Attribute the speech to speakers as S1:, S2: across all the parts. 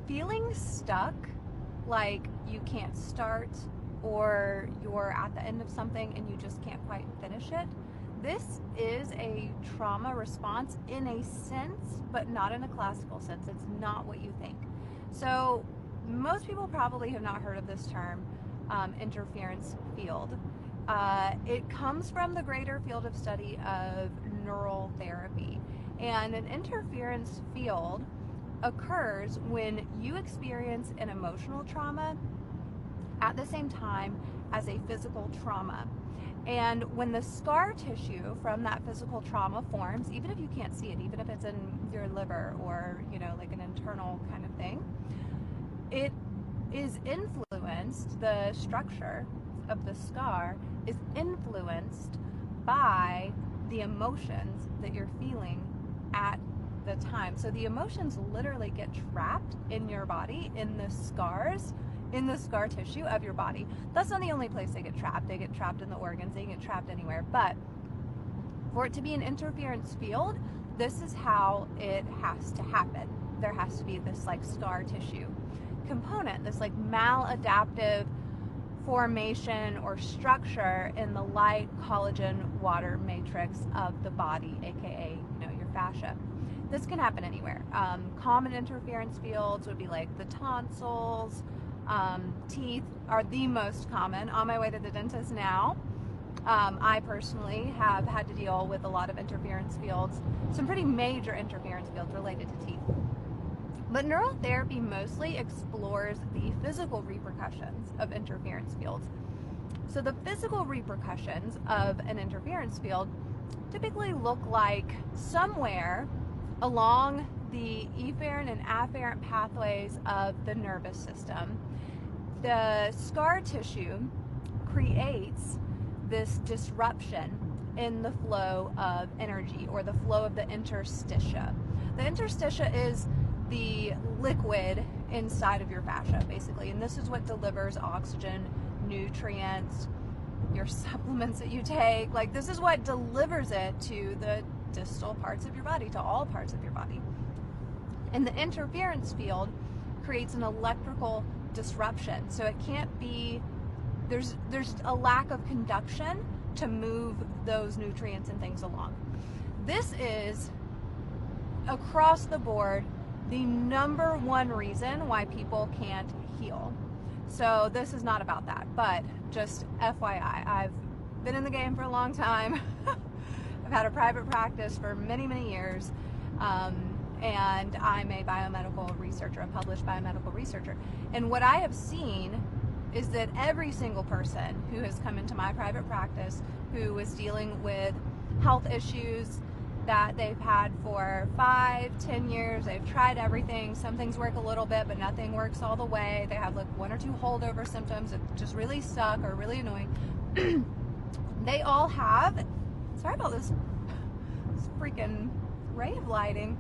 S1: feeling stuck, like you can't start or you're at the end of something and you just can't quite finish it, this is a trauma response in a sense, but not in a classical sense. It's not what you think. So most people probably have not heard of this term, interference field. It comes from the greater field of study of neural therapy. And an interference field occurs when you experience an emotional trauma at the same time as a physical trauma. And when the scar tissue from that physical trauma forms, even if you can't see it, even if it's in your liver or, like an internal kind of thing, it is influenced, the structure of the scar is influenced by the emotions that you're feeling at the time. So the emotions literally get trapped in your body, in the scars, in the scar tissue of your body. That's not the only place they get trapped. They get trapped in the organs, they get trapped anywhere. But for it to be an interference field, this is how it has to happen. There has to be this like scar tissue component, this like maladaptive formation or structure in the light collagen water matrix of the body, aka your fascia. This can happen anywhere. Common interference fields would be like the tonsils, teeth are the most common. On my way to the dentist now, I personally have had to deal with a lot of interference fields, some pretty major interference fields related to teeth. But neural therapy mostly explores the physical repercussions of interference fields. So the physical repercussions of an interference field typically look like somewhere along the efferent and afferent pathways of the nervous system, the scar tissue creates this disruption in the flow of energy, or the flow of the interstitia. The interstitia is the liquid inside of your fascia, basically, and this is what delivers oxygen, nutrients, your supplements that you take. Like, this is what delivers it to the distal parts of your body, to all parts of your body. And the interference field creates an electrical disruption, so it can't be, there's a lack of conduction to move those nutrients and things along. This is across the board the number one reason why people can't heal. So this is not about that, but just FYI, I've been in the game for a long time. I've had a private practice for many, many years, and I'm a biomedical researcher, a published biomedical researcher. And what I have seen is that every single person who has come into my private practice who is dealing with health issues that they've had for 5-10 years, they've tried everything, some things work a little bit, but nothing works all the way, they have like 1 or 2 holdover symptoms that just really suck or really annoying. They all have, sorry about this freaking ray of lighting,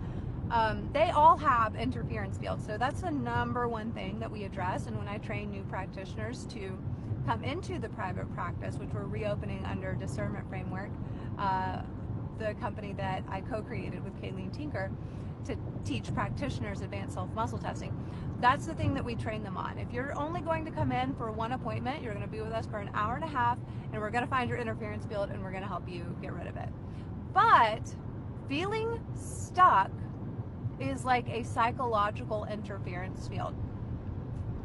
S1: they all have interference fields. So that's the number one thing that we address. And when I train new practitioners to come into the private practice, which we're reopening under Discernment Framework, the company that I co-created with Kayleen Tinker to teach practitioners advanced self-muscle testing, that's the thing that we train them on. If you're only going to come in for one appointment, you're going to be with us for an hour and a half, and we're going to find your interference field and we're going to help you get rid of it. But feeling stuck is like a psychological interference field.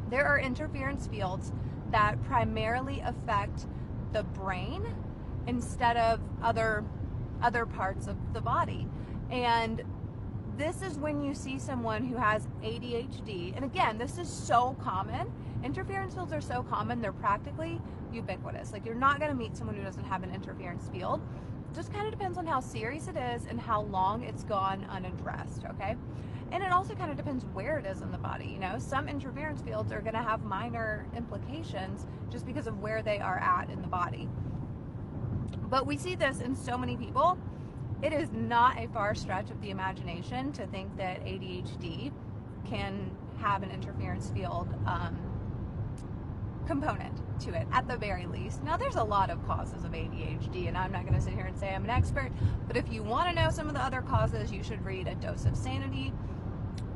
S1: There are interference fields that primarily affect the brain instead of other parts of the body. And this is when you see someone who has ADHD, and again, this is so common. Interference fields are so common, they're practically ubiquitous. Like, you're not going to meet someone who doesn't have an interference field. It just kind of depends on how serious it is and how long it's gone unaddressed, okay? And it also kind of depends where it is in the body. Some interference fields are going to have minor implications just because of where they are at in the body. But we see this in so many people. It is not a far stretch of the imagination to think that ADHD can have an interference field component to it, at the very least. Now, there's a lot of causes of ADHD, and I'm not going to sit here and say I'm an expert, but if you want to know some of the other causes, you should read A Dose of Sanity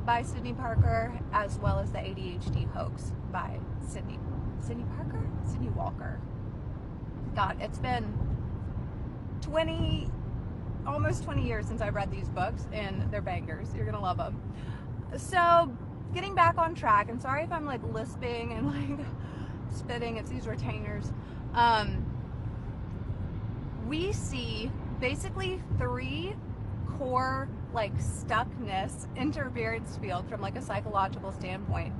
S1: by Sydney Parker, as well as The ADHD Hoax by Sydney Parker? Sydney Walker. God, it's been almost 20 years since I read these books, and they're bangers. You're gonna love them. So, getting back on track, and sorry if I'm like lisping and like spitting, it's these retainers. We see basically 3 core like stuckness interference fields from like a psychological standpoint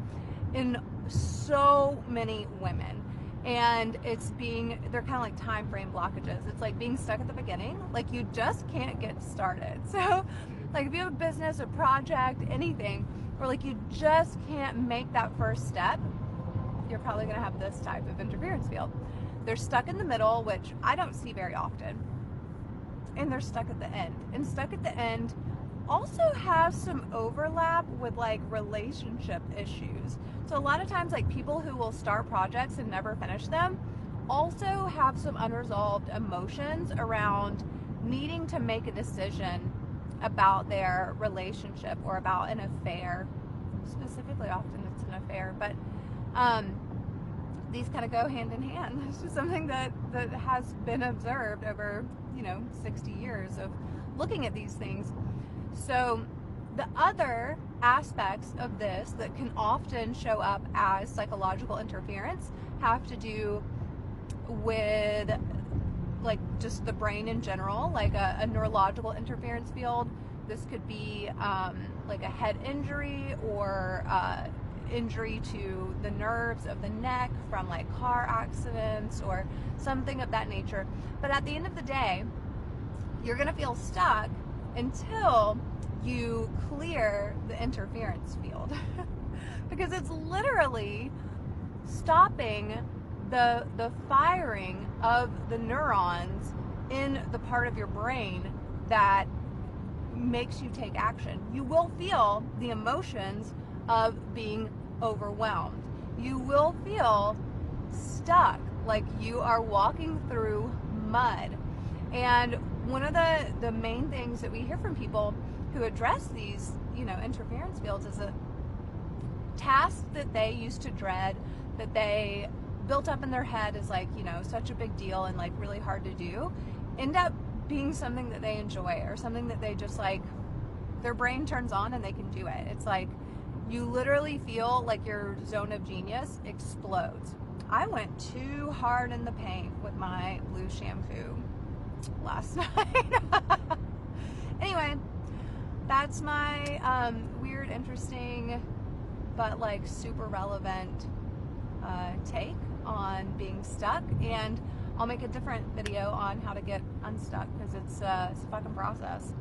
S1: in so many women. And they're kind of like time frame blockages. It's like being stuck at the beginning, like you just can't get started. So like if you have a business, a project, anything, or like you just can't make that first step, you're probably gonna have this type of interference field. They're stuck in the middle, which I don't see very often. And they're stuck at the end. And stuck at the end also have some overlap with like relationship issues. So a lot of times like people who will start projects and never finish them also have some unresolved emotions around needing to make a decision about their relationship or about an affair. Specifically, often it's an affair, but these kind of go hand in hand. It's just something that has been observed over 60 years of looking at these things. So the other aspects of this that can often show up as psychological interference have to do with like just the brain in general, like a neurological interference field. This could be like a head injury or injury to the nerves of the neck from like car accidents or something of that nature. But at the end of the day, you're gonna feel stuck until you clear the interference field because it's literally stopping the firing of the neurons in the part of your brain that makes you take action. You will feel the emotions of being overwhelmed. You will feel stuck, like you are walking through mud. And one of the main things that we hear from people who address these, interference fields is a task that they used to dread, that they built up in their head as like, such a big deal and like really hard to do, end up being something that they enjoy or something that they just like, their brain turns on and they can do it. It's like you literally feel like your zone of genius explodes. I went too hard in the paint with my blue shampoo last night. Anyway, that's my weird, interesting, but like super relevant take on being stuck. And I'll make a different video on how to get unstuck because it's a fucking process.